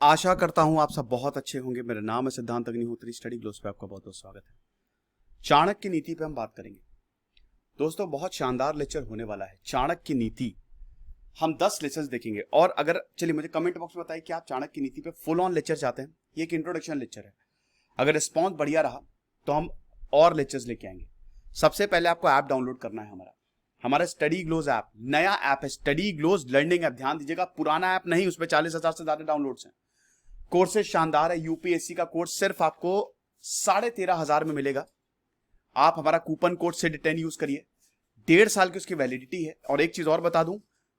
आशा करता हूं आप सब बहुत अच्छे होंगे। मेरा नाम है सिद्धांत अग्निहोत्री। स्टडी ग्लोस पे आपका बहुत बहुत स्वागत है। चाणक्य नीति पे हम बात करेंगे। दोस्तों, बहुत शानदार लेक्चर होने वाला है। चाणक्य नीति हम 10 लेक्चर्स देखेंगे। और अगर चलिए मुझे कमेंट बॉक्स में बताइए कि आप चाणक्य नीति पे फुल ऑन लेक्चर चाहते हैं। ये एक इंट्रोडक्शन लेक्चर है। अगर रिस्पॉन्स बढ़िया रहा तो हम और लेक्चर्स लेके आएंगे। सबसे पहले आपको ऐप डाउनलोड करना है। हमारा स्टडी ग्लोज ऐप नया ऐप है। स्टडी ग्लोज लर्निंग ऐप, ध्यान दीजिएगा, पुराना ऐप नहीं। उसमें 40,000 से ज्यादा डाउनलोड्स हैं। कोर्सेज शानदार है। यूपीएससी का कोर्स सिर्फ आपको 13,500 में मिलेगा। आप हमारा कूपन कोड SID10 यूज करिए। 1.5 साल की उसकी वैलिडिटी है। और एक चीज और बता दूं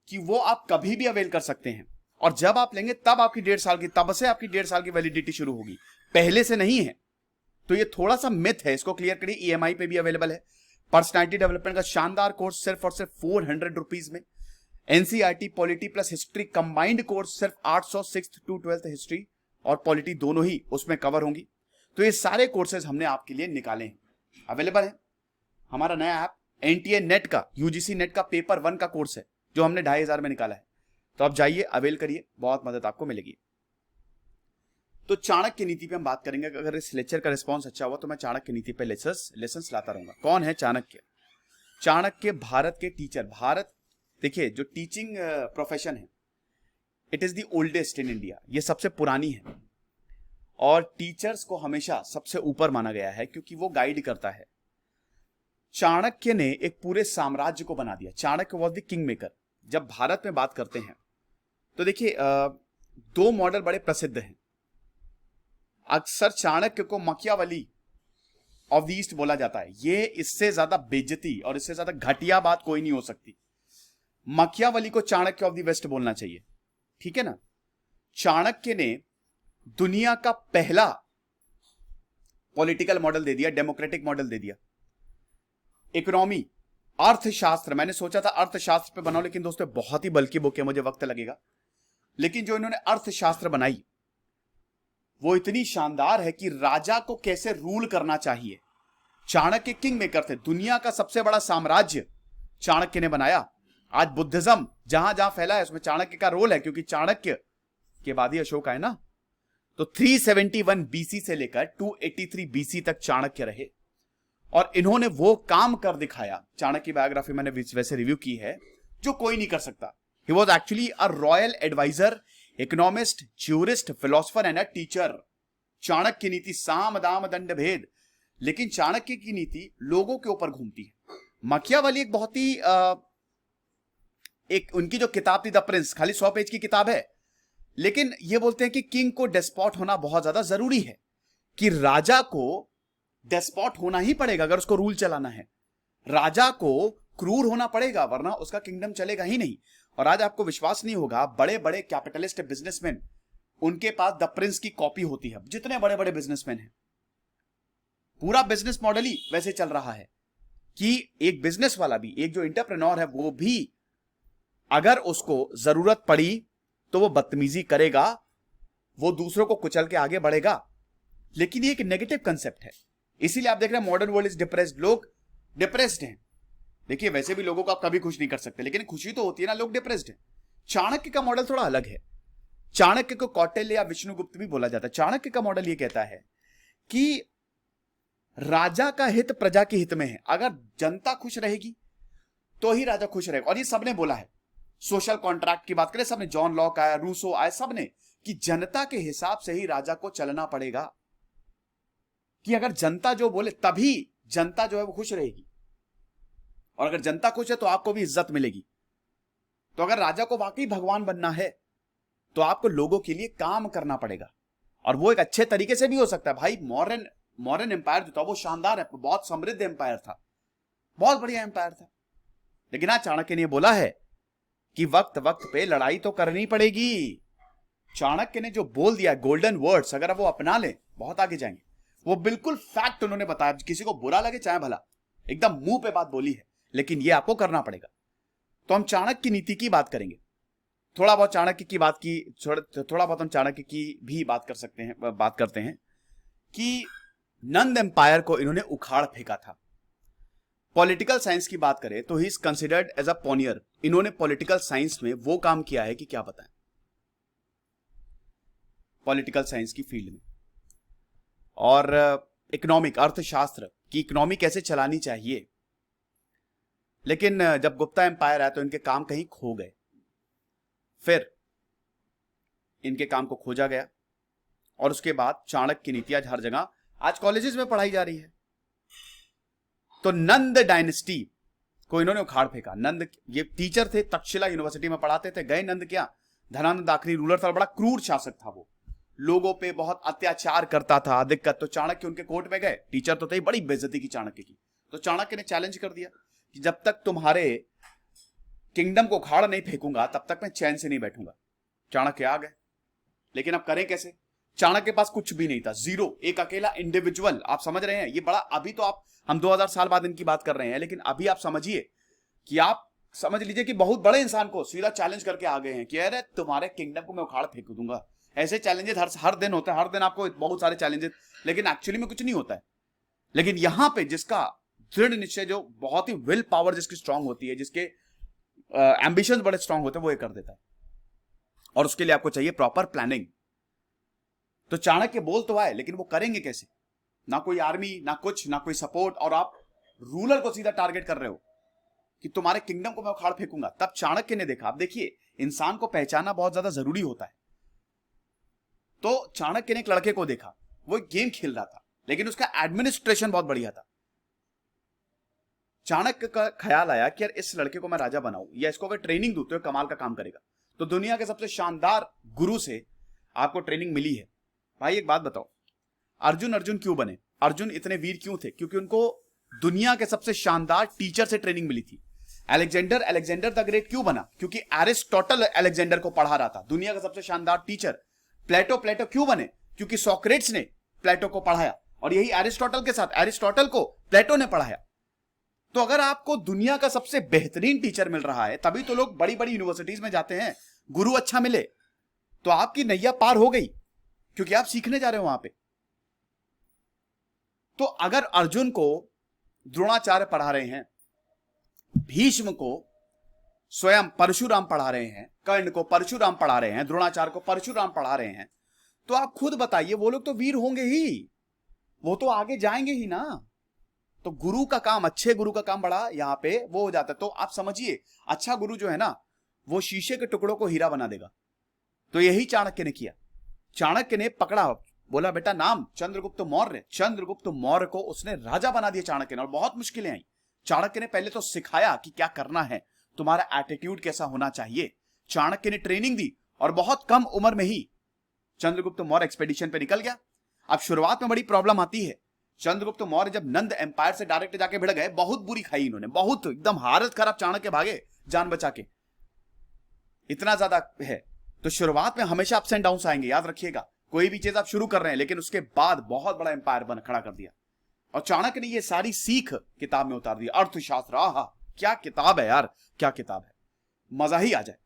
कि वो आप कभी भी अवेल कर सकते हैं। और जब आप लेंगे तब आपकी 1.5 साल की, तब से आपकी 1.5 साल की वैलिडिटी शुरू होगी, पहले से नहीं है। तो ये थोड़ा सा मिथ है, इसको क्लियर करिए। EMI पे भी अवेलेबल है। पर्सनैलिटी डेवलपमेंट का शानदार कोर्स सिर्फ और सिर्फ 400 रुपीज में। NCERT polity plus history combined course सिर्फ 800, 6th to 12th हिस्ट्री और पॉलिटी दोनों ही उसमें कवर होंगी। तो ये सारे कोर्सेज हमने आपके लिए निकाले हैं, अवेलेबल है। हमारा नया ऐप NTA नेट का, UGC नेट का पेपर 1 का कोर्स है जो हमने 2,500 में निकाला है। तो आप जाइए, अवेल करिए, बहुत मदद आपको मिलेगी। तो चाणक्य नीति पे हम बात करेंगे। अगर इस लेक्चर का रिस्पांस अच्छा हुआ तो मैं चाणक्य नीति पे लेसन्स लाता रहूंगा। कौन है चाणक्य? चाणक्य भारत के टीचर। भारत, देखिए, जो टीचिंग प्रोफेशन है, it is the oldest in India. ये सबसे पुरानी है और टीचर्स को हमेशा सबसे ऊपर माना गया है क्योंकि वो गाइड करता है। चाणक्य ने एक पूरे साम्राज्य को बना दिया। Chanakya was the king maker. जब भारत में बात करते हैं तो देखिए, 2 मॉडल बड़े प्रसिद्ध हैं। अक्सर चाणक्य को मकियावली ऑफ द ईस्ट बोला जाता है। ये इससे ज्यादा बेइज्जती और इससे ज्यादा घटिया बात कोई नहीं हो सकती। मकियावली को चाणक्य ऑफ द वेस्ट बोलना चाहिए, ठीक है ना। चाणक्य ने दुनिया का पहला पॉलिटिकल मॉडल दे दिया, डेमोक्रेटिक मॉडल दे दिया। इकोनॉमी, अर्थशास्त्र, मैंने सोचा था अर्थशास्त्र पे बनाओ, लेकिन दोस्तों बहुत ही बल्कि बुक है, मुझे वक्त लगेगा। लेकिन जो इन्होंने अर्थशास्त्र बनाई वो इतनी शानदार है कि राजा को कैसे रूल करना चाहिए। चाणक्य किंग मेकर थे। दुनिया का सबसे बड़ा साम्राज्य चाणक्य ने बनाया। आज बुद्धिज्म जहां जहां फैला है उसमें चाणक्य का रोल है, क्योंकि चाणक्य के बाद ही अशोक आए ना। तो 371 BC से लेकर 283 BC तक चाणक्य रहे और इन्होंने वो काम कर दिखाया। चाणक्य की बायोग्राफी मैंने वैसे रिव्यू की है, जो कोई नहीं कर सकता। He was actually a royal adviser, economist, jurist, philosopher and a teacher. Chanakya की नीति साम दाम दंड भेद, लेकिन चाणक्य की नीति लोगों के ऊपर घूमती है। मकियावली एक बहुत ही एक उनकी जो किताब थी द प्रिंस, खाली 100 पेज की किताब है, लेकिन ये बोलते हैं कि किंग को डेस्पॉट होना बहुत ज्यादा जरूरी है, कि राजा को डेस्पॉट होना ही पड़ेगा अगर उसको रूल चलाना है। राजा को क्रूर होना पड़ेगा वरना उसका किंगडम चलेगा ही नहीं। और आज आपको विश्वास नहीं होगा, बड़े बड़े कैपिटलिस्ट बिजनेसमैन, उनके पास द प्रिंस की कॉपी होती है। जितने बड़े बड़े बिजनेसमैन हैं, पूरा बिजनेस मॉडल ही वैसे चल रहा है कि एक बिजनेस वाला भी, एक जो एंटरप्रेन्योर है, वो भी अगर उसको जरूरत पड़ी तो वो बदतमीजी करेगा, वो दूसरों को कुचल के आगे बढ़ेगा। लेकिन ये एक नेगेटिव कंसेप्ट है। इसीलिए आप देख रहे हैं मॉडर्न वर्ल्ड इज डिप्रेस्ड। लोग डिप्रेस्ड हैं। देखिए, वैसे भी लोगों को आप कभी खुश नहीं कर सकते, लेकिन खुशी तो होती है ना, लोग डिप्रेस्ड हैं। चाणक्य का मॉडल थोड़ा अलग है। चाणक्य को कौटिल्य या विष्णुगुप्त भी बोला जाता है। चाणक्य का मॉडल ये कहता है कि राजा का हित प्रजा के हित में है। अगर जनता खुश रहेगी तो ही राजा खुश रहेगा। और ये सबने बोला है। सोशल कॉन्ट्रैक्ट की बात करें, सबने, जॉन लॉक आया, रूसो आया, सबने, कि जनता के हिसाब से ही राजा को चलना पड़ेगा, कि अगर जनता जो बोले तभी जनता जो है वो खुश रहेगी। और अगर जनता खुश है तो आपको भी इज्जत मिलेगी। तो अगर राजा को वाकई भगवान बनना है तो आपको लोगों के लिए काम करना पड़ेगा। और वो एक अच्छे तरीके से भी हो सकता है। भाई, मॉडर्न एम्पायर जो था वो शानदार है, बहुत समृद्ध एम्पायर था, बहुत बढ़िया एम्पायर था। लेकिन आज चाणक्य ने बोला है कि वक्त वक्त पे लड़ाई तो करनी पड़ेगी। चाणक्य ने जो बोल दिया, गोल्डन वर्ड्स, अगर वो अपना ले बहुत आगे जाएंगे। वो बिल्कुल फैक्ट उन्होंने बताया। किसी को बुरा लगे चाहे भला, एकदम मुंह पे बात बोली है, लेकिन ये आपको करना पड़ेगा। तो हम चाणक्य की नीति की बात करेंगे। थोड़ा बहुत चाणक्य की बात की, थोड़ा बहुत हम चाणक्य की भी बात करते हैं कि नंद एम्पायर को इन्होंने उखाड़ फेंका था। पॉलिटिकल साइंस की बात करें तो he is considered as a pioneer. इन्होंने पॉलिटिकल साइंस में वो काम किया है कि क्या बताएं। पॉलिटिकल साइंस की फील्ड में, और इकोनॉमिक, अर्थशास्त्र की इकोनॉमी कैसे चलानी चाहिए। लेकिन जब गुप्ता एम्पायर आया तो इनके काम कहीं खो गए, फिर इनके काम को खोजा गया, और उसके बाद चाणक्य की नीति आज हर जगह, आज कॉलेजेस में पढ़ाई जा रही है। तो नंद डायनेस्टी को इन्होंने उखाड़ फेंका। नंद ये टीचर थे, तक्षशिला यूनिवर्सिटी में पढ़ाते थे, गए नंद क्या, धनानंद आखिरी रूलर था, बड़ा क्रूर शासक था, वो लोगों पे बहुत अत्याचार करता था, दिक्कत। तो चाणक्य उनके कोर्ट में गए, टीचर तो थे, बड़ी बेइज्जती की चाणक्य की। तो चाणक्य ने चैलेंज कर दिया कि जब तक तुम्हारे किंगडम को उखाड़ नहीं फेंकूंगा तब तक मैं चैन से नहीं बैठूंगा। चाणक्य आ गए, लेकिन अब करें कैसे। चाणक्य के पास कुछ भी नहीं था, जीरो, एक अकेला इंडिविजुअल। आप समझ रहे हैं ये बड़ा, अभी तो आप, हम 2000 साल बाद इनकी बात कर रहे हैं, लेकिन अभी आप समझिए कि आप समझ लीजिए कि बहुत बड़े इंसान को सीधा चैलेंज करके आ गए हैं कि अरे तुम्हारे किंगडम को मैं उखाड़ फेंक दूंगा। ऐसे चैलेंजेस हर दिन होता है, हर दिन आपको बहुत सारे चैलेंजेस, लेकिन एक्चुअली में कुछ नहीं होता है। लेकिन यहां पे जिसका दृढ़ निश्चय, जो बहुत ही विल पावर जिसकी स्ट्रांग होती है, जिसके एम्बिशन बड़े स्ट्रांग होते हैं, वो ये कर देता है। और उसके लिए आपको चाहिए प्रॉपर प्लानिंग। तो चाणक्य बोल तो आए, लेकिन वो करेंगे कैसे। ना कोई आर्मी, ना कुछ, ना कोई सपोर्ट, और आप रूलर को सीधा टारगेट कर रहे हो कि तुम्हारे किंगडम को मैं उखाड़ फेंकूंगा। तब चाणक्य ने देखा, आप देखिए इंसान को पहचानना बहुत ज्यादा जरूरी होता है। तो चाणक्य ने एक लड़के को देखा, वो एक गेम खेल रहा था, लेकिन उसका एडमिनिस्ट्रेशन बहुत बढ़िया था। चाणक्य का ख्याल आया कि यार इस लड़के को मैं राजा बनाऊं, या इसको अगर ट्रेनिंग दूं तो कमाल का काम करेगा। तो दुनिया के सबसे शानदार गुरु से आपको ट्रेनिंग मिली है। भाई एक बात बताओ, अर्जुन क्यों बने, अर्जुन इतने वीर क्यों थे, क्योंकि उनको दुनिया के सबसे शानदार टीचर से ट्रेनिंग मिली थी। अलेक्जेंडर द ग्रेट क्यों बना, क्योंकि एरिस्टोटल अलेक्जेंडर को पढ़ा रहा था, दुनिया का सबसे शानदार टीचर। प्लेटो क्यों बने, क्योंकि सोक्रेट्स ने प्लेटो को पढ़ाया, और यही एरिस्टोटल के साथ एरिस्टोटल को प्लेटो ने पढ़ाया। तो अगर आपको दुनिया का सबसे बेहतरीन टीचर मिल रहा है, तभी तो लोग बड़ी बड़ी यूनिवर्सिटीज में जाते हैं, गुरु अच्छा मिले, तो आपकी नैया पार हो गई, क्योंकि आप सीखने जा रहे हो वहां पे। तो अगर अर्जुन को द्रोणाचार्य पढ़ा रहे हैं, भीष्म को स्वयं परशुराम पढ़ा रहे हैं, कर्ण को परशुराम पढ़ा रहे हैं, द्रोणाचार्य को परशुराम पढ़ा रहे हैं, तो आप खुद बताइए वो लोग तो वीर होंगे ही, वो तो आगे जाएंगे ही ना। तो गुरु का काम, अच्छे गुरु का काम बड़ा यहां पे वो हो जाता है। तो आप समझिए, अच्छा गुरु जो है ना, वो शीशे के टुकड़ों को हीरा बना देगा। तो यही चाणक्य ने किया। चाणक्य ने पकड़ा, बोला बेटा नाम चंद्रगुप्त मौर्य। चंद्रगुप्त मौर्य को उसने राजा बना दिया चाणक्य ने, और बहुत मुश्किलें आई। चाणक्य ने पहले तो सिखाया कि क्या करना है, तुम्हारा एटीट्यूड कैसा होना चाहिए। चाणक्य ने ट्रेनिंग दी, और बहुत कम उम्र में ही चंद्रगुप्त मौर्य एक्सपेडिशन पे निकल गया। अब शुरुआत में बड़ी प्रॉब्लम आती है। चंद्रगुप्त मौर्य जब नंद एम्पायर से डायरेक्ट जाके भिड़ गए, बहुत बुरी खाई इन्होंने, बहुत एकदम हालत खराब, चाणक्य भागे जान बचा के, इतना ज्यादा है। तो शुरुआत में हमेशा अप्स एंड डाउन्स आएंगे, याद रखिएगा। कोई भी चीज आप शुरू कर रहे हैं, लेकिन उसके बाद बहुत बड़ा एम्पायर बन खड़ा कर दिया। और चाणक्य ने ये सारी सीख किताब में उतार दी। अर्थशास्त्र, आहा क्या किताब है यार, क्या किताब है, मजा ही आ जाए।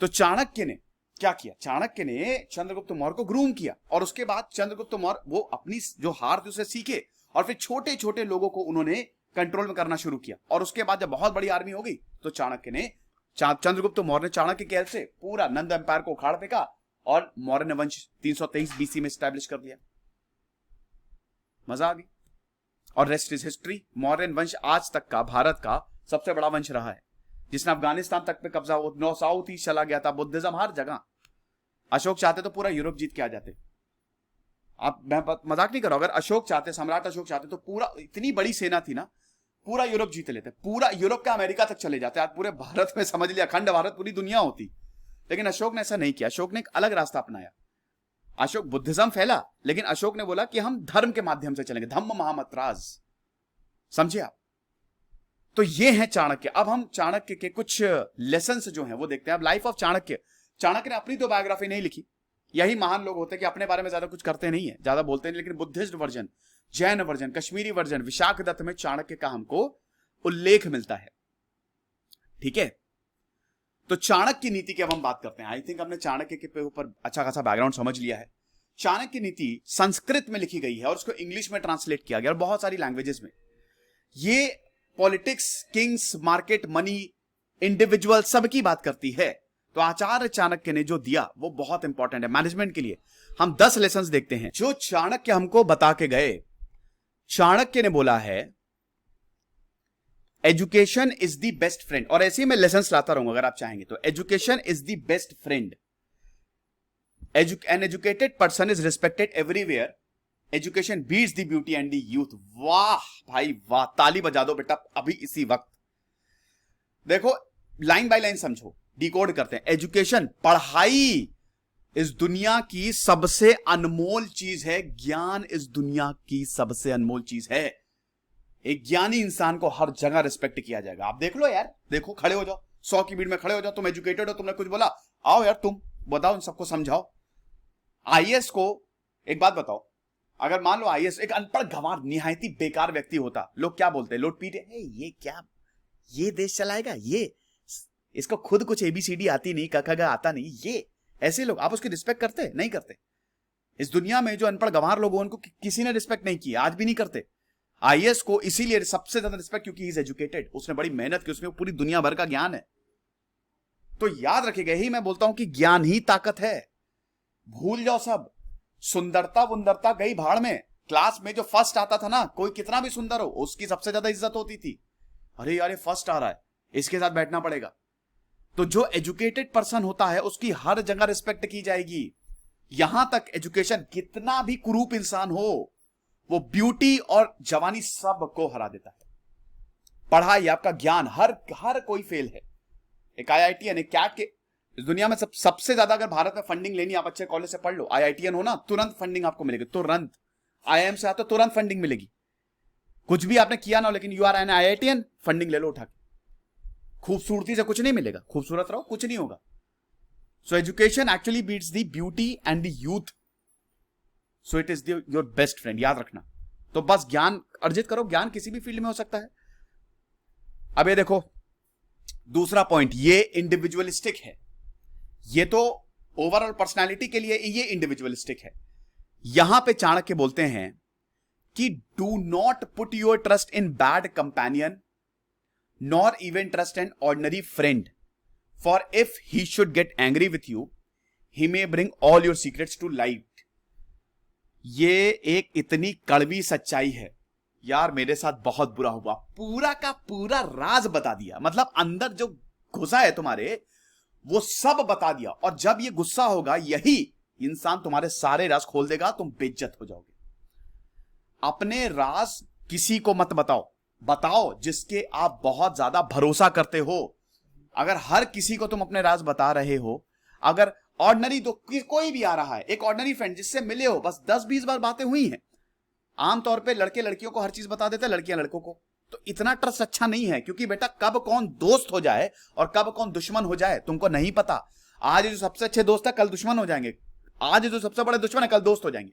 तो चाणक्य ने क्या किया, चाणक्य ने चंद्रगुप्त मौर्य को ग्रूम किया, और उसके बाद चंद्रगुप्त मौर्य वो अपनी जो हार थी उसे सीखे, और फिर छोटे छोटे लोगों को उन्होंने कंट्रोल में करना शुरू किया। और उसके बाद जब बहुत बड़ी आर्मी हो गई, तो चाणक्य ने, चंद्रगुप्त मौर्य ने चाणक्य के हेल्प से पूरा नंद एम्पायर को उखाड़ फेंका, और मौर्य वंश 323 बीसी में स्टैब्लिश कर दिया। मजा आ गई। और रेस्ट इज हिस्ट्री। मौर्य वंश आज तक का भारत का सबसे बड़ा वंश रहा है, जिसने अफगानिस्तान तक पे कब्जा, नॉर्थ साउथ ईस्ट चला गया था, बुद्धिज्म हर जगह। अशोक चाहते तो पूरा यूरोप जीत के आ जाते। आप, मैं मजाक नहीं कर रहा हूं, अगर अशोक चाहते, सम्राट अशोक चाहते, तो पूरा, इतनी बड़ी सेना थी ना, पूरा यूरोप जीत लेते, पूरा यूरोप का अमेरिका तक चले जाते। आज पूरे भारत में समझ लिया, अखंड भारत, पूरी दुनिया होती। लेकिन अशोक ने ऐसा नहीं किया। अशोक ने एक अलग रास्ता अपनाया। अशोक, बुद्धिज्म फैला, लेकिन अशोक ने बोला कि हम धर्म के माध्यम से चलेंगे, धम्म महामतराज, समझे आप। तो ये है चाणक्य। अब हम चाणक्य के कुछ लेसन्स जो हैं वो देखते हैं। अब लाइफ ऑफ चाणक्य। चाणक्य ने अपनी तो बायोग्राफी नहीं लिखी, यही महान लोग होते हैं कि अपने बारे में ज्यादा कुछ करते नहीं है, ज्यादा बोलते नहीं, लेकिन Buddhist version, Jain version, Kashmiri version, Vishakha Datta में चाणक्य का हमको उल्लेख मिलता है। ठीक है, तो चाणक्य नीति की अब हम बात करते हैं। आई थिंक हमने चाणक्य के ऊपर अच्छा खासा बैकग्राउंड समझ लिया है। चाणक्य नीति संस्कृत में लिखी गई है, और उसको इंग्लिश में ट्रांसलेट किया गया, और बहुत सारी लैंग्वेजेस में। ये politics, Kings, market, money, individual, सबकी बात करती है। तो आचार्य चाणक्य ने जो दिया वो बहुत इंपॉर्टेंट है मैनेजमेंट के लिए। हम 10 लेसन्स देखते हैं जो चाणक्य हमको बता के गए। चाणक्य ने बोला है education is the best friend, और ऐसे ही मैं लेसन्स लाता रहूंगा अगर आप चाहेंगे तो। Education is the best friend, an educated person is respected everywhere, education beats the beauty and the youth. वाह भाई वाह, ताली बजा दो बेटा अभी इसी वक्त। देखो लाइन बाय लाइन समझो, डिकोड करते हैं। एजुकेशन, पढ़ाई इस दुनिया की सबसे अनमोल चीज है। ज्ञान इस दुनिया की सबसे अनमोल चीज है। एक ज्ञानी इंसान को हर जगह रिस्पेक्ट किया जाएगा। आप देख लो यार, देखो खड़े हो जाओ, 100 की भीड़ में खड़े हो जाओ, तुम एजुकेटेड हो, तुमने कुछ बोला, आओ यार तुम बताओ, इन सबको समझाओ। आईएएस को एक बात बताओ, अगर मान लो आईएएस एक अनपढ़ गंवार निहायती बेकार व्यक्ति होता, लोग क्या बोलते हैं, लोग पीटे, ये क्या, ये देश चलाएगा, ये इसको खुद कुछ एबीसीडी आती नहीं, कखगा आता नहीं, ये ऐसे लोग, आप उसकी रिस्पेक्ट करते नहीं करते? इस दुनिया में जो अनपढ़ गंवार लोग उनको किसी ने रिस्पेक्ट नहीं किया, आज भी नहीं करते। आईएएस को इसीलिए सबसे ज्यादा रिस्पेक्ट क्योंकि ही इज एजुकेटेड, उसने बड़ी मेहनत की, उसमें पूरी दुनिया भर का ज्ञान है। तो याद रखिएगा, यही मैं बोलता हूं कि ज्ञान ही ताकत है। भूल जाओ सब सुंदरता वुंदरता गई भाड़ में। क्लास में जो फर्स्ट आता था ना, कोई कितना भी सुंदर हो, उसकी सबसे ज्यादा इज्जत होती थी। अरे यार ये फर्स्ट आ रहा है, इसके साथ बैठना पड़ेगा। तो जो एजुकेटेड पर्सन होता है उसकी हर जगह रिस्पेक्ट की जाएगी। यहां तक एजुकेशन कितना भी कुरूप इंसान हो, वो ब्यूटी और जवानी सब को हरा देता है। पढ़ाई, आपका ज्ञान, हर कोई फेल है। एक आईआईटीएन, एक कैट के, इस दुनिया में सबसे ज्यादा अगर भारत में फंडिंग लेनी, आप अच्छे कॉलेज से पढ़ लो, आईआईटीएन हो ना, तुरंत फंडिंग आपको मिलेगी, तुरंत। आईआईएम से आते तुरंत फंडिंग मिलेगी। कुछ भी आपने किया ना, लेकिन you are an IITian, funding ले लो उठा के। खूबसूरती से कुछ नहीं मिलेगा, खूबसूरत रहो कुछ नहीं होगा। So education actually beats the beauty and the youth, so it is your best friend, याद रखना। तो बस ज्ञान अर्जित करो, ज्ञान किसी भी फील्ड में हो सकता है। अब ये देखो दूसरा पॉइंट, ये इंडिविजुअलिस्टिक है। ये तो ओवरऑल पर्सनालिटी के लिए ये इंडिविजुअलिस्टिक है। यहां पे चाणक्य बोलते हैं कि do not put your trust in bad companion nor even trust an ordinary friend, for if he should get angry with you he may bring all your secrets to light. ये एक इतनी कड़वी सच्चाई है यार, मेरे साथ बहुत बुरा हुआ, पूरा का पूरा राज बता दिया, मतलब अंदर जो घुसा है तुम्हारे वो सब बता दिया। और जब ये गुस्सा होगा, यही इंसान तुम्हारे सारे राज खोल देगा, तुम बेइज्जत हो जाओगे। अपने राज किसी को मत बताओ, बताओ जिसके आप बहुत ज्यादा भरोसा करते हो। अगर हर किसी को तुम अपने राज बता रहे हो, अगर ऑर्डिनरी तो कोई भी आ रहा है, एक ऑर्डिनरी फ्रेंड जिससे मिले हो, बस 10-20 बार बातें हुई हैं। आमतौर पे लड़के लड़कियों को हर चीज बता देते हैं, लड़कियां लड़कों को। तो इतना ट्रस्ट अच्छा नहीं है, क्योंकि बेटा कब कौन दोस्त हो जाए और कब कौन दुश्मन हो जाए तुमको नहीं पता। आज जो सबसे अच्छे दोस्त है कल दुश्मन हो जाएंगे, आज जो सबसे बड़े दुश्मन है कल दोस्त हो जाएंगे।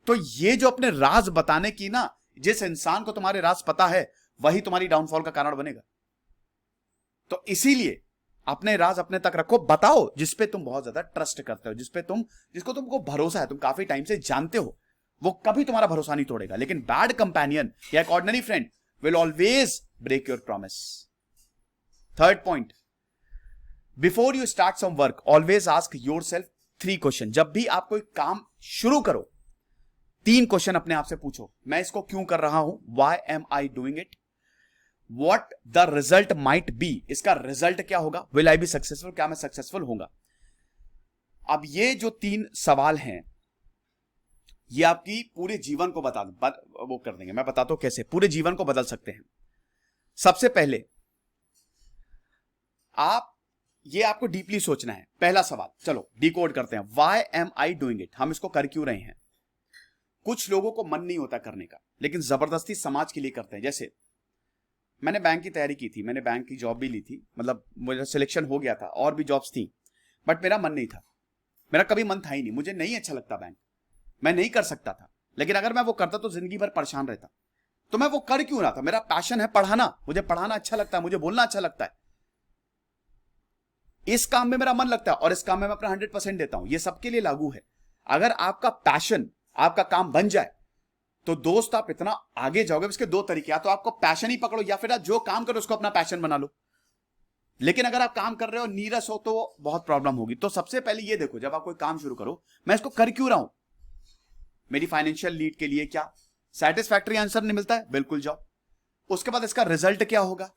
तो ये जो अपने राज बताने की ना, जिस इंसान को तुम्हारे राज पता है वही तुम्हारी डाउनफॉल का कारण बनेगा। तो इसीलिए अपने राज अपने तक रखो, बताओ जिस पे तुम बहुत ज्यादा ट्रस्ट करते हो, जिसको तुमको भरोसा है, तुम काफी टाइम से जानते हो, वो कभी तुम्हारा भरोसा नहीं तोड़ेगा। लेकिन बैड कंपेनियन या एक ordinary friend will always break your promise. Third point, before you start some work always ask yourself 3 question. जब भी आप कोई काम शुरू करो 3 क्वेश्चन अपने आप से पूछो। मैं इसको क्यों कर रहा हूं, why am I doing it, what the result might be, इसका रिजल्ट क्या होगा, विल आई बी सक्सेसफुल, क्या मैं सक्सेसफुल होगा। अब ये जो 3 सवाल हैं, ये आपकी पूरे जीवन को वो कर देंगे। मैं बताता हूं कैसे पूरे जीवन को बदल सकते हैं। सबसे पहले आपको डीपली सोचना है। पहला सवाल, चलो डिकोड करते हैं, why am I doing it, हम इसको कर क्यों रहे हैं। कुछ लोगों को मन नहीं होता करने का, लेकिन जबरदस्ती समाज के लिए करते हैं। जैसे मैंने बैंक की तैयारी की थी, मैंने बैंक की जॉब भी ली थी, मतलब मुझे सिलेक्शन हो गया था, और भी जॉब्स थी, बट मेरा मन नहीं था, मेरा कभी मन था ही नहीं, मुझे नहीं अच्छा लगता बैंक, मैं नहीं कर सकता था। लेकिन अगर मैं वो करता तो जिंदगी भर परेशान रहता। तो मैं वो कर क्यों रहा था, मेरा पैशन है पढ़ाना, मुझे पढ़ाना अच्छा लगता है, मुझे बोलना अच्छा लगता है, इस काम में मेरा मन लगता है और इस काम में मैं अपना 100% देता हूं। ये सबके लिए लागू है। अगर आपका पैशन आपका काम बन जाए तो दोस्त आप इतना आगे जाओगे। इसके 2 तरीके, या तो आपको पैशन ही पकड़ो, या फिर आप जो काम करो उसको अपना पैशन बना लो। लेकिन अगर आप काम कर रहे हो नीरस हो तो बहुत प्रॉब्लम होगी। तो सबसे पहले ये देखो, जब आप कोई काम शुरू करो, मैं इसको कर क्यों रहा हूं, मेरी फाइनेंशियल नीड के लिए क्या सेटिस्फैक्टरी आंसर नहीं मिलता है, बिल्कुल जाओ। उसके बाद इसका रिजल्ट क्या होगा,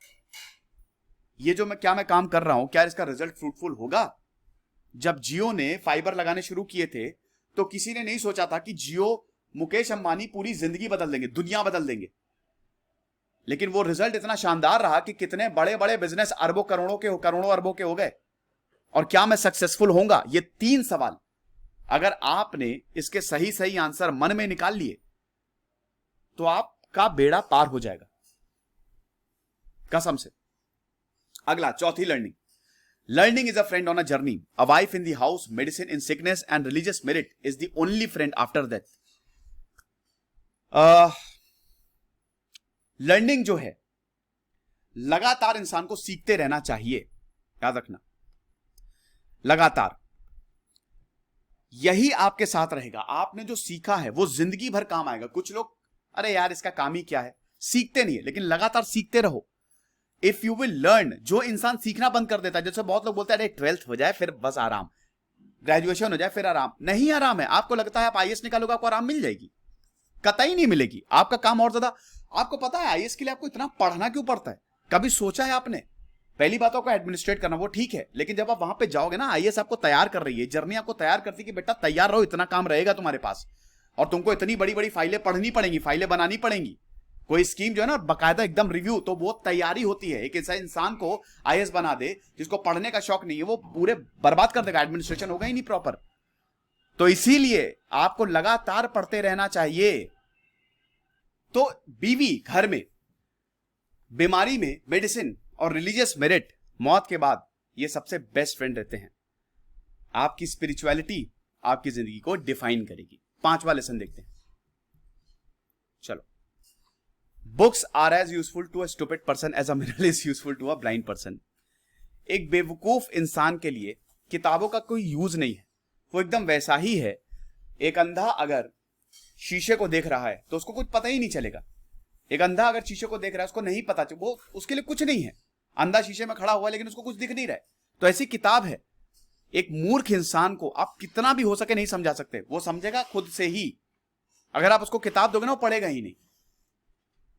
ये जो मैं काम कर रहा हूं क्या इसका रिजल्ट फ्रूटफुल होगा। जब जियो ने फाइबर लगाने शुरू किए थे तो किसी ने नहीं सोचा था कि जियो मुकेश अंबानी पूरी जिंदगी बदल देंगे, दुनिया बदल देंगे। लेकिन वो रिजल्ट इतना शानदार रहा कि कितने बड़े बड़े बिजनेस अरबों अरबों के हो गए। और क्या मैं सक्सेसफुल होऊंगा, ये 3 सवाल अगर आपने इसके सही सही आंसर मन में निकाल लिए तो आपका बेड़ा पार हो जाएगा, कसम से। अगला, चौथी learning. Learning is a friend on a journey, a wife in the house, medicine in sickness and religious merit is the only friend after death. Learning जो है, लगातार इंसान को सीखते रहना चाहिए, याद रखना, लगातार। यही आपके साथ रहेगा। आपने जो सीखा है वो जिंदगी भर काम आएगा। कुछ लोग अरे यार इसका काम ही क्या है, सीखते नहीं है, लेकिन लगातार सीखते रहो। इफ यू विल लर्न, जो इंसान सीखना बंद कर देता है, जैसे बहुत लोग बोलते हैं अरे 12th हो जाए फिर बस आराम, ग्रेजुएशन हो जाए फिर आराम, नहीं आराम है। आपको लगता है आप आईएएस निकालोगे आपको आराम मिल जाएगी, कतई नहीं मिलेगी। आपका काम और ज्यादा, आपको पता है आईएएस के लिए आपको इतना पढ़ना क्यों पड़ता है, कभी सोचा है आपने? पहली बातों को एडमिनिस्ट्रेट करना वो ठीक है, लेकिन जब आप वहां पे जाओगे ना, आईएएस आपको तैयार कर रही है, जर्नी आपको तैयार करती है कि बेटा तैयार रहो, इतना काम रहेगा तुम्हारे पास और तुमको इतनी बड़ी बड़ी फाइलें पढ़नी पड़ेंगी, फाइलें बनानी पड़ेंगी। कोई स्कीम जो है ना बकायदा एकदम रिव्यू, तो वो तैयारी होती है। एक ऐसा इंसान को आईएएस बना दे जिसको पढ़ने का शौक नहीं है, वो पूरे बर्बाद कर देगा, एडमिनिस्ट्रेशन होगा ही नहीं प्रॉपर। तो इसीलिए आपको लगातार पढ़ते रहना चाहिए। तो बीवी घर में, बीमारी में मेडिसिन और रिलीजियस मेरिट, मौत के बाद, ये सबसे बेस्ट फ्रेंड रहते हैं। आपकी स्पिरिचुअलिटी आपकी जिंदगी को डिफाइन करेगी। 5वां लेसन देखते हैं, चलो। Books are as useful to a stupid person as a mirror is useful to a blind person. एक बेवकूफ इंसान के लिए किताबों का कोई यूज नहीं है, वो एकदम वैसा ही है। एक अंधा अगर शीशे को देख रहा है तो उसको कुछ पता ही नहीं चलेगा। एक अंधा अगर शीशे को देख रहा है उसको नहीं पता, वो उसके लिए कुछ नहीं है। अंधा शीशे में खड़ा हुआ है लेकिन उसको कुछ दिख नहीं रहा है। तो ऐसी किताब है। एक मूर्ख इंसान को आप कितना भी हो सके नहीं समझा सकते, वो समझेगा खुद से ही। अगर आप उसको किताब दोगे ना वो पढ़ेगा ही नहीं।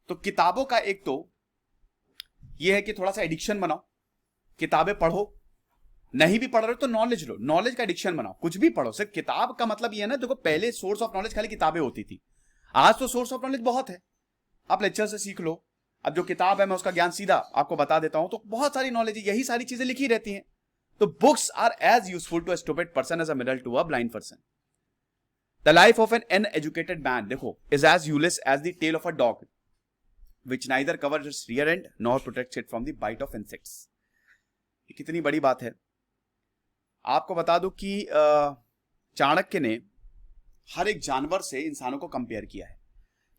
तो किताबों का एक तो ये है कि थोड़ा सा एडिक्शन बनाओ, किताबें पढ़ो, नहीं भी पढ़ रहे हो तो नॉलेज लो, नॉलेज का एडिक्शन बनाओ, कुछ भी पढ़ो। सिर्फ किताब का मतलब ये है ना, देखो पहले सोर्स ऑफ नॉलेज खाली किताबें होती थी, आज तो सोर्स ऑफ नॉलेज बहुत है। आप लेक्चर से सीख लो, अब जो किताब है मैं उसका ज्ञान सीधा आपको बता देता हूं, तो बहुत सारी नॉलेज है, यही सारी चीजें लिखी रहती हैं। तो books are as useful to a stupid person as a mirror to a blind person. The life of an uneducated man, देखो, is as useless as the tail of a dog which neither covers its rear end nor protects it from the bite of insects। ये कितनी बड़ी बात है। आपको बता दूं कि चाणक्य ने हर एक जानवर से इंसानों को कंपेयर किया है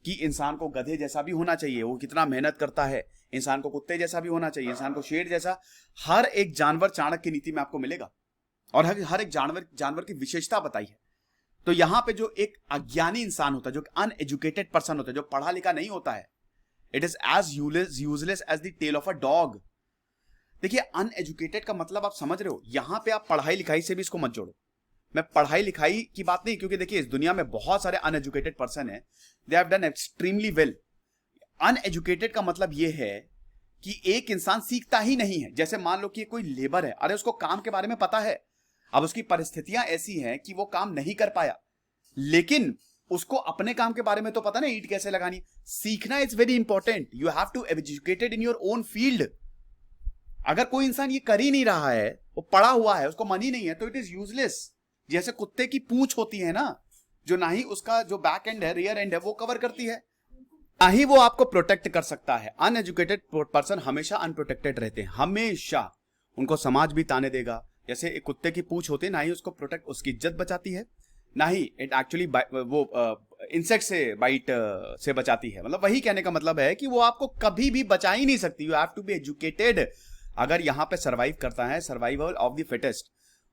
कि इंसान को गधे जैसा भी होना चाहिए, वो कितना मेहनत करता है, इंसान को कुत्ते जैसा भी होना चाहिए, इंसान को शेर जैसा। हर एक जानवर चाणक्य की नीति में आपको मिलेगा और हर एक जानवर की विशेषता बताई है। तो यहां पे जो एक अज्ञानी इंसान होता है, जो अनएजुकेटेड पर्सन होता है, जो पढ़ा लिखा नहीं होता है, it is as useless as the tail of a dog. देखिए, अनएजुकेटेड का मतलब आप समझ रहे हो, यहां पे आप पढ़ाई लिखाई से भी इसको मत जोड़ो। मैं पढ़ाई लिखाई की बात नहीं, क्योंकि देखिए इस दुनिया में बहुत सारे अनएजुकेटेड पर्सन है, they have done extremely well. Uneducated का मतलब यह है कि एक इंसान सीखता ही नहीं है। जैसे मान लो कि कोई लेबर है, अरे उसको काम के बारे में पता है, अब उसकी परिस्थितियां ऐसी हैं कि वो काम नहीं कर पाया, लेकिन उसको अपने काम के बारे में तो पता ना, ईंट कैसे लगानी। सीखना is very important. You have to educated in your own field. अगर कोई इंसान ये कर ही नहीं रहा है, वो पढ़ा हुआ है, उसको मन ही नहीं है, तो इट इज यूजलेस। जैसे कुत्ते की पूंछ होती है ना, जो ना ही उसका जो बैक एंड है, रियर एंड है, वो कवर करती है, ना ही वो आपको प्रोटेक्ट कर सकता है। अनएजुकेटेड पर्सन हमेशा अनप्रोटेक्टेड रहते हैं, हमेशा। उनको समाज भी ताने देगा। जैसे एक कुत्ते की पूंछ होती है, ना ही उसको प्रोटेक्ट, उसकी इज्जत बचाती है, ना ही इट एक्चुअली वो इंसेक्ट से बाइट से बचाती है। मतलब वही कहने का मतलब है कि वो आपको कभी भी बचा ही नहीं सकती। You have to be educated अगर यहां पे सर्वाइव करता है, सर्वाइवल ऑफ द फिटेस्ट।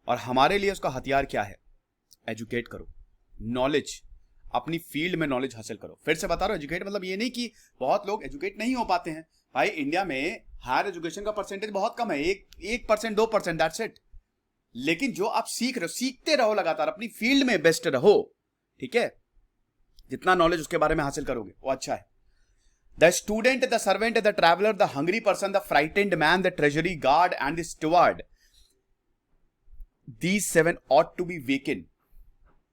और हमारे लिए उसका हथियार क्या है? एजुकेट करो, नॉलेज। अपनी फील्ड में नॉलेज हासिल करो। फिर से बता रहा हूं, एजुकेट मतलब ये नहीं कि बहुत लोग एजुकेट नहीं हो पाते हैं भाई। इंडिया में हायर एजुकेशन का परसेंटेज बहुत कम है, 1% 2%, दैट्स इट। लेकिन जो आप सीख रहे हो, सीखते रहो लगातार, अपनी फील्ड में बेस्ट रहो, ठीक है। जितना नॉलेज उसके बारे में हासिल करोगे वो अच्छा है। The student, the servant, the traveller, the hungry person, the frightened man, the treasury guard and the steward, these 7 ought to be wakened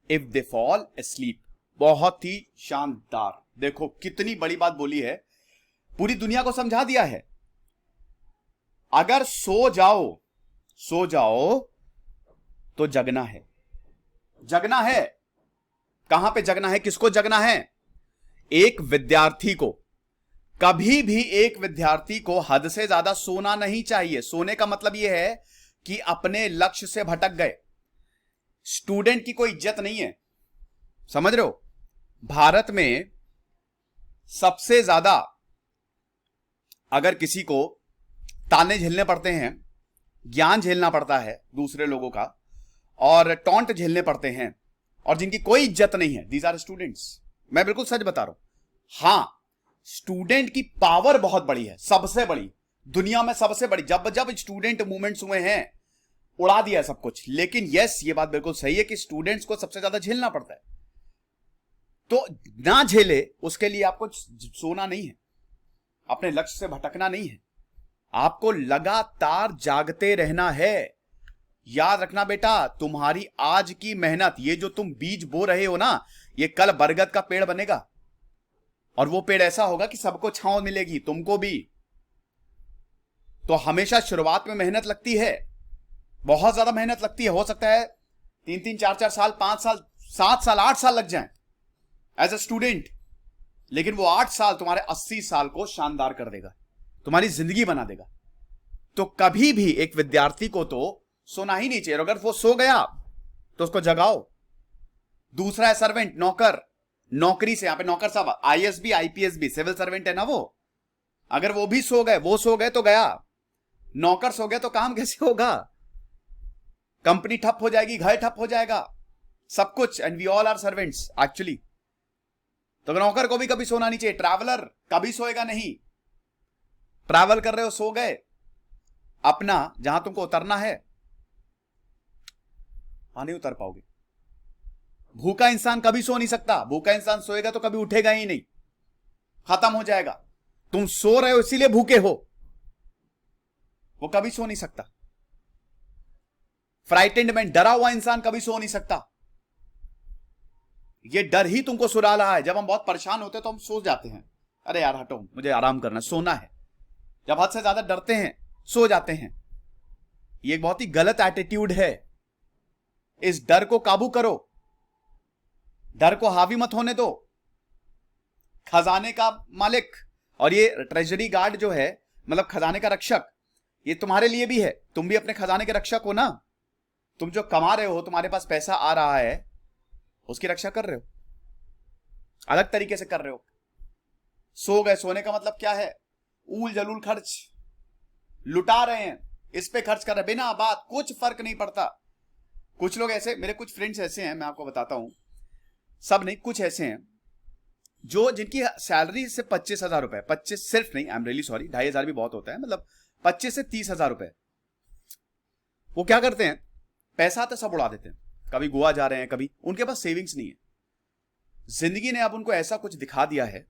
if they fall asleep। बहुत ही शानदार, देखो कितनी बड़ी बात बोली है, पूरी दुनिया को समझा दिया है। अगर सो जाओ तो जगना है, जगना है। कहां पे जगना है, किसको जगना है? एक विद्यार्थी को, कभी भी एक विद्यार्थी को हद से ज्यादा सोना नहीं चाहिए। सोने का मतलब यह है कि अपने लक्ष्य से भटक गए। स्टूडेंट की कोई इज्जत नहीं है, समझ रहे हो? भारत में सबसे ज्यादा अगर किसी को ताने झेलने पड़ते हैं, ज्ञान झेलना पड़ता है दूसरे लोगों का, और टॉन्ट झेलने पड़ते हैं, और जिनकी कोई इज्जत नहीं है, दीज आर स्टूडेंट्स। मैं बिल्कुल सच बता रहा हूं। हां, स्टूडेंट की पावर बहुत बड़ी है, सबसे बड़ी, दुनिया में सबसे बड़ी। जब जब स्टूडेंट मूवमेंट्स हुए हैं, उड़ा दिया सब कुछ। लेकिन यस, ये बात बिल्कुल सही है कि स्टूडेंट्स को सबसे ज्यादा झेलना पड़ता है। तो ना झेले उसके लिए आपको सोना नहीं है, अपने लक्ष्य से भटकना नहीं है, आपको लगातार जागते रहना है। याद रखना बेटा, तुम्हारी आज की मेहनत, ये जो तुम बीज बो रहे हो ना, ये कल बरगद का पेड़ बनेगा, और वो पेड़ ऐसा होगा कि सबको छांव मिलेगी, तुमको भी। तो हमेशा शुरुआत में मेहनत लगती है, बहुत ज्यादा मेहनत लगती है। हो सकता है 3-3 4-4 साल, 5 साल, 7 साल, 8 साल लग जाएं एज ए स्टूडेंट, लेकिन वो 8 साल तुम्हारे 80 साल को शानदार कर देगा, तुम्हारी जिंदगी बना देगा। तो कभी भी एक विद्यार्थी को तो सोना ही नहीं चाहिए। अगर वो सो गया तो उसको जगाओ। दूसरा है सर्वेंट, नौकर। नौकरी से, यहां पे नौकर साहब आईएएस भी, आईपीएस भी, सिविल सर्वेंट है ना वो। अगर वो भी सो गए तो गया। नौकर सो गए तो काम कैसे होगा? कंपनी ठप हो जाएगी, घर ठप हो जाएगा, सब कुछ। And we all are servants actually. तो नौकर को भी कभी सोना नहीं चाहिए। ट्रैवलर कभी सोएगा नहीं। ट्रैवल कर रहे हो, सो गए, अपना जहां तुमको उतरना है वहां नहीं उतर पाओगे। भूखा इंसान कभी सो नहीं सकता। भूखा इंसान सोएगा तो कभी उठेगा ही नहीं, खत्म हो जाएगा। तुम सो रहे हो इसीलिए भूखे हो, वो कभी सो नहीं सकता। फ्राइटेंड मैन, डरा हुआ इंसान कभी सो नहीं सकता। ये डर ही तुमको सुला रहा है। जब हम बहुत परेशान होते हैं तो हम सो जाते हैं, अरे यार हटो, मुझे आराम करना, सोना है। जब हद से ज्यादा डरते हैं सो जाते हैं। ये एक बहुत ही गलत एटीट्यूड है। इस डर को काबू करो, डर को हावी मत होने दो। खजाने का मालिक और ये ट्रेजरी गार्ड जो है, मतलब खजाने का रक्षक, ये तुम्हारे लिए भी है। तुम भी अपने खजाने के रक्षक हो ना। तुम जो कमा रहे हो, तुम्हारे पास पैसा आ रहा है, उसकी रक्षा कर रहे हो, अलग तरीके से कर रहे हो। सो गए, सोने का मतलब क्या है? ऊल जलूल खर्च, लुटा रहे हैं, इस पे खर्च कर रहे हैं बिना बात, कुछ फर्क नहीं पड़ता। कुछ लोग ऐसे, मेरे कुछ फ्रेंड्स ऐसे हैं, मैं आपको बताता हूं, सब नहीं, कुछ ऐसे हैं जो जिनकी सैलरी से 25,000 रुपए, 25 सिर्फ नहीं, आई एम रियली सॉरी, 2,500 भी बहुत होता है, मतलब 25 से 30,000 रुपए, वो क्या करते हैं, पैसा तो सब उड़ा देते हैं। कभी गोवा जा रहे हैं, कभी, उनके पास सेविंग्स नहीं है। जिंदगी ने अब उनको ऐसा कुछ दिखा दिया है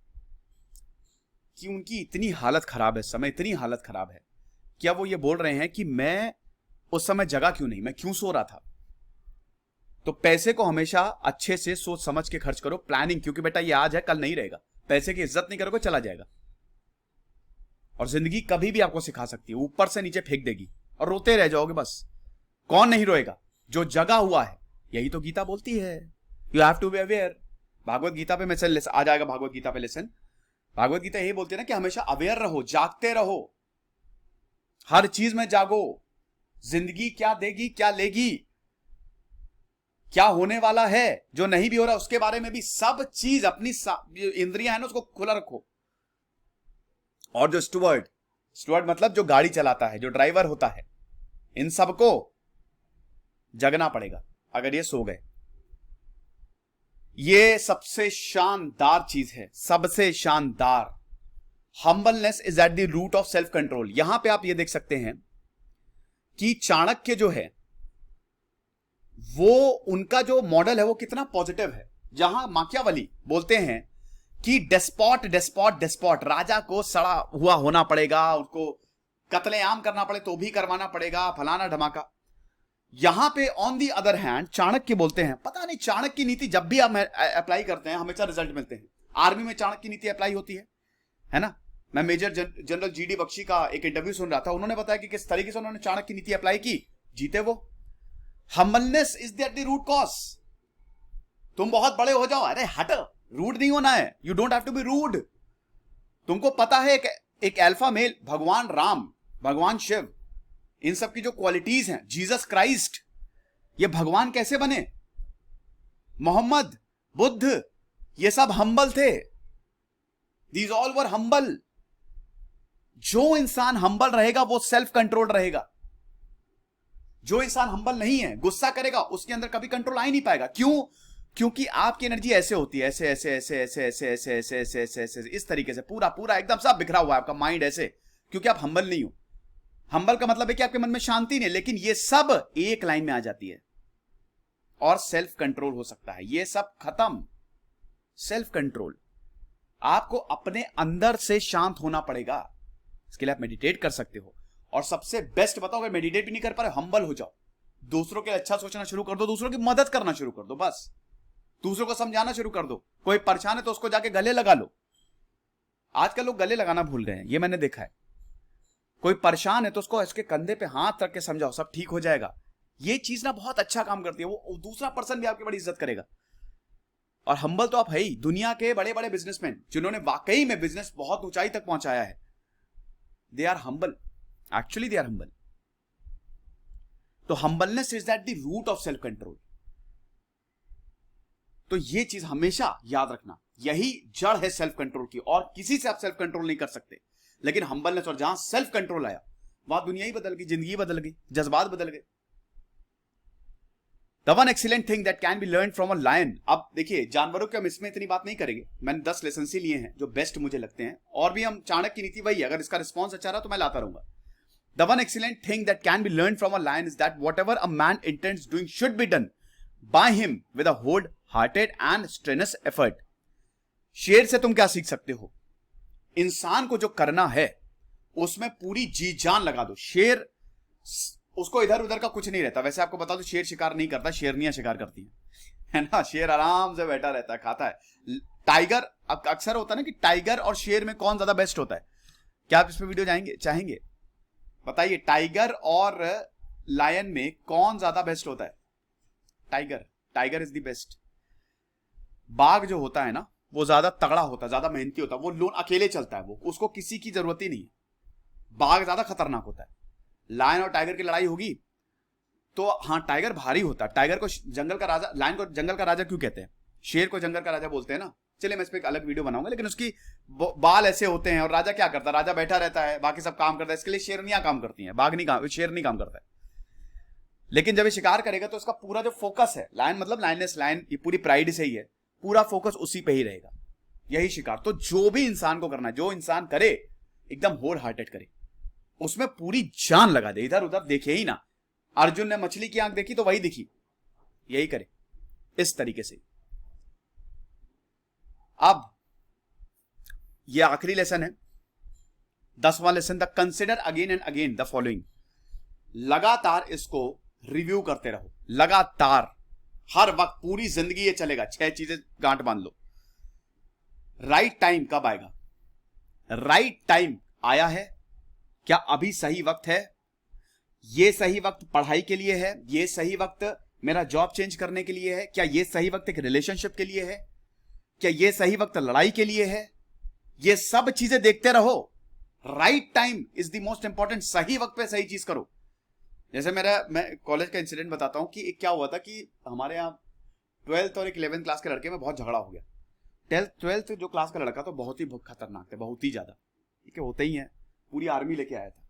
कि उनकी इतनी हालत खराब है, समय इतनी हालत खराब है, क्या वो ये बोल रहे हैं कि मैं उस समय जगा क्यों नहीं, मैं क्यों सो रहा था। तो पैसे को हमेशा अच्छे से सोच समझ के खर्च करो, प्लानिंग, क्योंकि बेटा ये आज है, कल नहीं रहेगा। पैसे की इज्जत नहीं करोगे, चला जाएगा। और जिंदगी कभी भी आपको सिखा सकती है, ऊपर से नीचे फेंक देगी और रोते रह जाओगे बस। कौन नहीं रोएगा? जो जगा हुआ है। यही तो गीता बोलती है, you have to be aware. Bhagavad Gita पे मैसेज आ जाएगा, भागवत गीता पे लेसन। भागवत गीता यही बोलती है ना कि हमेशा अवेयर रहो, जागते रहो, हर चीज में जागो। जिंदगी क्या देगी, क्या लेगी, क्या होने वाला है, जो नहीं भी हो रहा उसके बारे में भी सब चीज, अपनी इंद्रियां है ना उसको खुला रखो। और जो स्टुअर्ड मतलब जो गाड़ी चलाता है, जो ड्राइवर होता है, इन सबको जगना पड़ेगा अगर ये सो गए। ये सबसे शानदार चीज है, सबसे शानदार। Humbleness is at the root of self control. यहां पे आप ये देख सकते हैं कि चाणक्य जो है वो, उनका जो मॉडल है वो कितना पॉजिटिव है। जहां माकियावेली बोलते हैं कि डेस्पॉट डेस्पॉट डेस्पॉट, राजा को सड़ा हुआ होना पड़ेगा, उसको कत्लेआम करना पड़े तो भी करवाना पड़ेगा, फलाना धमाका। यहां पे on the other hand Chanakya बोलते हैं, पता नहीं चाणक्य की नीति जब भी हम अप्लाई करते हैं हमेशा रिजल्ट मिलते हैं। आर्मी में चाणक्य की नीति अप्लाई होती है ना। मैं मेजर जनरल जीडी बख्शी का एक इंटरव्यू सुन रहा था, उन्होंने बताया कि किस तरीके से उन्होंने चाणक्य की नीति अप्लाई की, जीते वो। Humbleness is the root cause. तुम बहुत बड़े हो जाओ, अरे हट, रूड नहीं होना है, you don't have to be rude. तुमको पता है एक अल्फा मेल भगवान राम, भगवान शिव, इन सब की जो क्वालिटीज हैं, जीसस क्राइस्ट, ये भगवान कैसे बने? मोहम्मद, बुद्ध, ये सब हम्बल थे। These all were humble. जो इंसान हम्बल रहेगा वो सेल्फ कंट्रोल रहेगा। जो इंसान हम्बल नहीं है, गुस्सा करेगा, उसके अंदर कभी कंट्रोल आ ही नहीं पाएगा। क्यों? क्योंकि आपकी एनर्जी ऐसे होती है, ऐसे ऐसे ऐसे ऐसे ऐसे ऐसे ऐसे ऐसे ऐसे ऐसे इस तरीके से, पूरा पूरा एकदम सब बिखरा हुआ है आपका माइंड ऐसे, क्योंकि आप हम्बल नहीं हो। हम्बल का मतलब है कि आपके मन में शांति नहीं, लेकिन ये सब एक लाइन में आ जाती है और सेल्फ कंट्रोल हो सकता है। ये सब खत्म। सेल्फ कंट्रोल, आपको अपने अंदर से शांत होना पड़ेगा। इसके लिए आप मेडिटेट कर सकते हो। और सबसे बेस्ट बताओ, अगर मेडिटेट भी नहीं कर पा रहे, हम्बल हो जाओ, दूसरों के लिए अच्छा सोचना शुरू कर दो, दूसरों की मदद करना शुरू कर दो, बस दूसरों को समझाना शुरू कर दो। कोई परेशान है तो उसको जाके गले लगा लो। आजकल लोग गले लगाना भूल गए हैं, ये मैंने देखा है। कोई परेशान है तो उसको इसके कंधे पे हाथ रख के समझाओ, सब ठीक हो जाएगा। ये चीज ना बहुत अच्छा काम करती है, वो दूसरा पर्सन भी आपकी बड़ी इज्जत करेगा। और हम्बल तो आप है ही। दुनिया के बड़े बड़े बिजनेसमैन जिन्होंने वाकई में बिजनेस बहुत ऊंचाई तक पहुंचाया है, they are humble, actually they are humble. तो humbleness is that the root of self control. तो ये चीज हमेशा याद रखना, यही जड़ है सेल्फ कंट्रोल की, और किसी से आप सेल्फ कंट्रोल नहीं कर सकते। लेकिन हम्बलनेस, और जहां सेल्फ कंट्रोल आया वहां दुनिया ही बदल गई, जिंदगी बदल गई, जज्बात बदल गए। The one excellent thing that can be learn from a lion. अब देखिए, जानवरों के हम इसमें इतनी बात नहीं करेंगे, मैंने 10 लेसन ही लिए हैं जो बेस्ट मुझे लगते हैं, और भी हम चाणक्य की नीति वही है, अगर इसका रिस्पॉन्स अच्छा रहा तो मैं लाता रहूंगा। The one excellent thing that can be learn from a lion is that whatever a man intends doing should be done by him with a whole hearted and strenuous effort. शेर से तुम क्या सीख सकते हो? इंसान को जो करना है उसमें पूरी जी जान लगा दो। शेर, उसको इधर उधर का कुछ नहीं रहता। वैसे आपको बता दो, शेर शिकार नहीं करता, शेरनियां शिकार करती है ना। शेर आराम से बैठा रहता है, खाता है। टाइगर, अक्सर होता है ना कि टाइगर और शेर में कौन ज्यादा बेस्ट होता है। क्या आप इस पे वीडियो चाहेंगे? बताइए, टाइगर और लायन में कौन ज्यादा बेस्ट होता है? Tiger. Tiger is the best. बाघ जो होता है ना, वो ज्यादा तगड़ा होता है, ज्यादा मेहनती होता है, वो लोन अकेले चलता है, वो उसको किसी की जरूरत ही नहीं है। बाघ ज्यादा खतरनाक होता है। लायन और टाइगर की लड़ाई होगी तो हाँ, टाइगर भारी होता है। टाइगर को जंगल का राजा, लायन को जंगल का राजा क्यों कहते हैं? शेर को जंगल का राजा बोलते हैं ना। चलिए, मैं इस पर एक अलग वीडियो बनाऊंगा, लेकिन उसकी बाल ऐसे होते हैं, और राजा क्या करता है? राजा बैठा रहता है, बाकी सब काम करता है। इसके लिए शेरनियां काम करती हैं, बाघ नहीं काम, शेर नहीं काम करता है। लेकिन जब ये शिकार करेगा तो उसका पूरा जो फोकस है, लायन मतलब लायनेस, लायन ये पूरी प्राइड से ही है, पूरा फोकस उसी पे ही रहेगा, यही शिकार। तो जो भी इंसान को करना है, जो इंसान करे एकदम होल हार्टेड करे, उसमें पूरी जान लगा दे, इधर उधर देखे ही ना। अर्जुन ने मछली की आंख देखी तो वही दिखी, यही करे इस तरीके से। अब ये आखिरी लेसन है, 10वां lesson. The consider again and again the following. लगातार इसको रिव्यू करते रहो, लगातार, हर वक्त, पूरी जिंदगी ये चलेगा। 6 चीजें गांठ बांध लो। राइट टाइम कब आएगा? राइट टाइम आया है क्या? अभी सही वक्त है? ये सही वक्त पढ़ाई के लिए है? ये सही वक्त मेरा जॉब चेंज करने के लिए है? क्या ये सही वक्त एक रिलेशनशिप के लिए है? क्या ये सही वक्त लड़ाई के लिए है? ये सब चीजें देखते रहो। Right time is the most important. सही वक्त पे सही चीज करो। जैसे मैं कॉलेज का इंसिडेंट बताता हूं कि क्या हुआ था कि हमारे यहाँ 12th और 11th क्लास के लड़के में बहुत झगड़ा हो गया। 12th जो क्लास का लड़का तो बहुत ही खतरनाक थे, बहुत ही ज्यादा, ठीक है, होते ही है, पूरी आर्मी लेके आया था।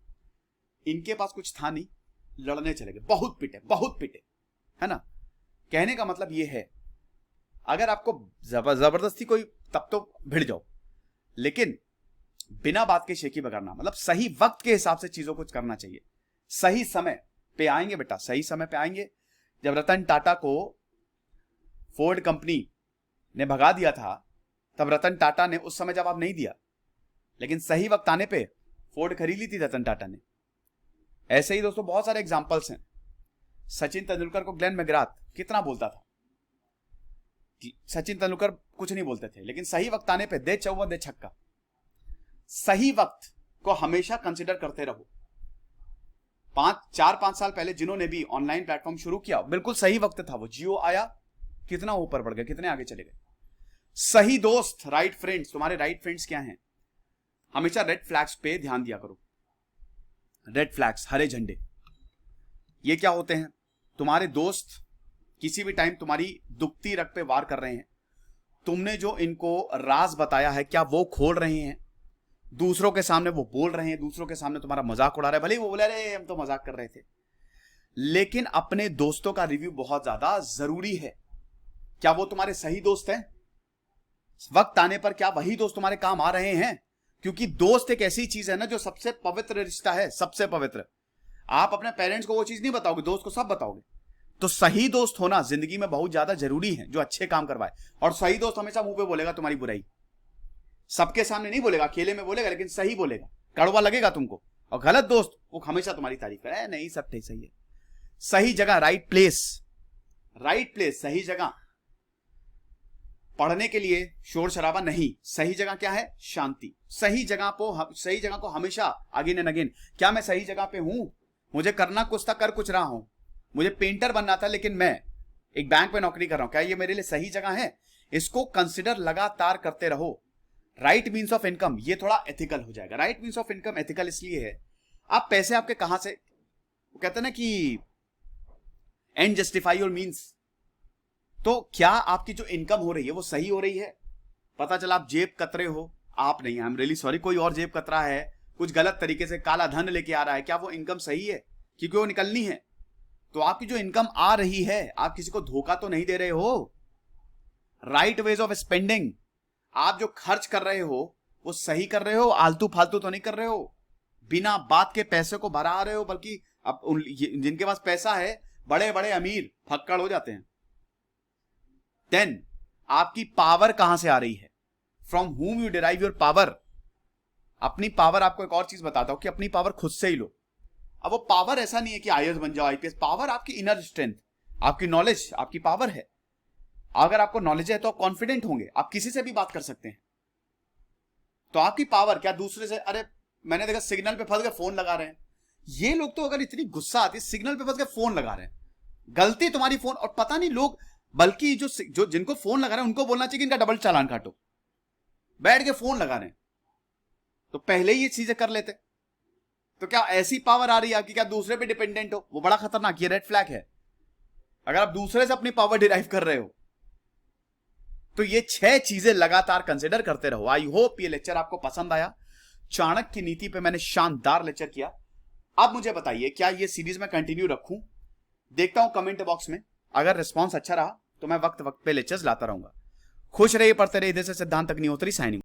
इनके पास कुछ था नहीं, लड़ने चले गए, बहुत पिटे है ना। कहने का मतलब ये है, अगर आपको जबरदस्ती कोई, तब तो भिड़ जाओ, लेकिन बिना बात के शेखी बगरना, मतलब सही वक्त के हिसाब से चीजों को करना चाहिए। सही समय पे आएंगे बेटा, सही समय पे आएंगे। जब रतन टाटा को फोर्ड कंपनी ने भगा दिया था, तब रतन टाटा ने उस समय जवाब नहीं दिया, लेकिन सही वक्त आने पे फोर्ड खरीद ली थी रतन टाटा ने। ऐसे ही दोस्तों बहुत सारे एग्जांपल्स हैं। सचिन तेंदुलकर को ग्लेन मैकग्राथ कितना बोलता था कि सचिन तेंदुलकर कुछ नहीं बोलते थे, लेकिन सही वक्त आने पे दे चौवा दे छक्का। सही वक्त को हमेशा कंसिडर करते रहो। 4-5 साल पहले जिन्होंने भी ऑनलाइन प्लेटफॉर्म शुरू किया, बिल्कुल सही वक्त था वो। जियो आया, कितना ऊपर बढ़ गया, कितने आगे चले गए। सही दोस्त, राइट फ्रेंड्स, तुम्हारे राइट फ्रेंड्स क्या हैं? हमेशा रेड फ्लैग्स पे ध्यान दिया करो। रेड फ्लैग्स, हरे झंडे, ये क्या होते हैं? तुम्हारे दोस्त किसी भी टाइम तुम्हारी दुखती रग पे वार कर रहे हैं। तुमने जो इनको राज बताया है, क्या वो खोल रहे हैं? दूसरों के सामने वो बोल रहे हैं, दूसरों के सामने तुम्हारा मजाक उड़ा रहे हैं। भले ही वो बोले अरे हम तो मजाक कर रहे थे, लेकिन अपने दोस्तों का रिव्यू बहुत ज्यादा जरूरी है। क्या वो तुम्हारे सही दोस्त हैं? वक्त आने पर क्या वही दोस्त तुम्हारे काम आ रहे हैं? क्योंकि दोस्त एक ऐसी चीज है ना जो सबसे पवित्र रिश्ता है, सबसे पवित्र। आप अपने पेरेंट्स को वो चीज नहीं बताओगे, दोस्त को सब बताओगे। तो सही दोस्त होना जिंदगी में बहुत ज्यादा जरूरी है, जो अच्छे काम करवाए। और सही दोस्त हमेशा मुंह पे बोलेगा तुम्हारी बुराई, सबके सामने नहीं बोलेगा, अकेले में बोलेगा, लेकिन सही बोलेगा, कड़वा लगेगा तुमको। और गलत दोस्त वो हमेशा तुम्हारी तारीफ करे, नहीं सब ठीक सही है। सही जगह, राइट प्लेस, राइट प्लेस, सही जगह। पढ़ने के लिए शोर शराबा नहीं, सही जगह क्या है? शांति। सही जगह को हमेशा अगेन एंड अगेन। क्या मैं सही जगह पे हूं? मुझे करना कुछ था, कर कुछ रहा हूं। मुझे पेंटर बनना था, लेकिन मैं एक बैंक में नौकरी कर रहा हूं। क्या ये मेरे लिए सही जगह है? इसको कंसिडर लगातार करते रहो। राइट मीन्स ऑफ इनकम, ये थोड़ा एथिकल हो जाएगा। Right means of income ethical इसलिए है, आप पैसे आपके कहां से, वो कहते हैं ना कि एंड जस्टिफाई योर मीन्स। तो क्या आपकी जो इनकम हो रही है वो सही हो रही है? पता चला आप जेब कतरे हो, आप नहीं, आई एम रियली सॉरी, कोई और जेब कतरा है, कुछ गलत तरीके से काला धन लेके आ रहा है, क्या वो इनकम सही है? क्योंकि वो निकलनी है। तो आपकी जो इनकम आ रही है, आप किसी को धोखा तो नहीं दे रहे हो। राइट वेज ऑफ स्पेंडिंग, आप जो खर्च कर रहे हो वो सही कर रहे हो, आलतू फालतू तो नहीं कर रहे हो, बिना बात के पैसे को भरा रहे हो। बल्कि अब जिनके पास पैसा है, बड़े बड़े अमीर फक्कड़ हो जाते हैं। देन आपकी पावर कहां से आ रही है? From whom you derive your power. अपनी पावर, आपको एक और चीज बताता हूं कि अपनी पावर खुद से ही लो। अब वो पावर ऐसा नहीं है कि आईएएस बन जाओ, आईपीएस। पावर आपकी इनर स्ट्रेंथ, आपकी नॉलेज, आपकी पावर है। अगर आपको नॉलेज है तो आप कॉन्फिडेंट होंगे, आप किसी से भी बात कर सकते हैं। तो आपकी पावर क्या दूसरे से, अरे मैंने देखा सिग्नल पे फंस गए फोन लगा रहे हैं। ये लोग तो अगर इतनी गुस्सा आती है, सिग्नल पे फंस गए फोन लगा रहे हैं, गलती तुम्हारी फोन। और पता नहीं लोग, बल्कि जो जिनको फोन लगा रहे हैं उनको बोलना चाहिए कि इनका डबल चालान काटो, बैठ के फोन लगा रहे हैं। तो पहले ही ये चीजें कर लेते। तो क्या ऐसी पावर आ रही है कि क्या दूसरे पे डिपेंडेंट हो? वो बड़ा खतरनाक, ये रेड फ्लैग है। अगर आप दूसरे से अपनी पावर डिराइव कर रहे हो, तो ये 6 चीजें लगातार कंसिडर करते रहो। आई होप ये लेक्चर आपको पसंद आया। चाणक्य की नीति पे मैंने शानदार लेक्चर किया। अब मुझे बताइए, क्या ये सीरीज में कंटिन्यू रखूं? देखता हूं कमेंट बॉक्स में। अगर रिस्पॉन्स अच्छा रहा तो मैं वक्त वक्त पे लेक्चर्स लाता रहूंगा। खुश रहिए, पढ़ते रहिए। इधर से सिद्धांत अग्निहोत्री साइनिंग।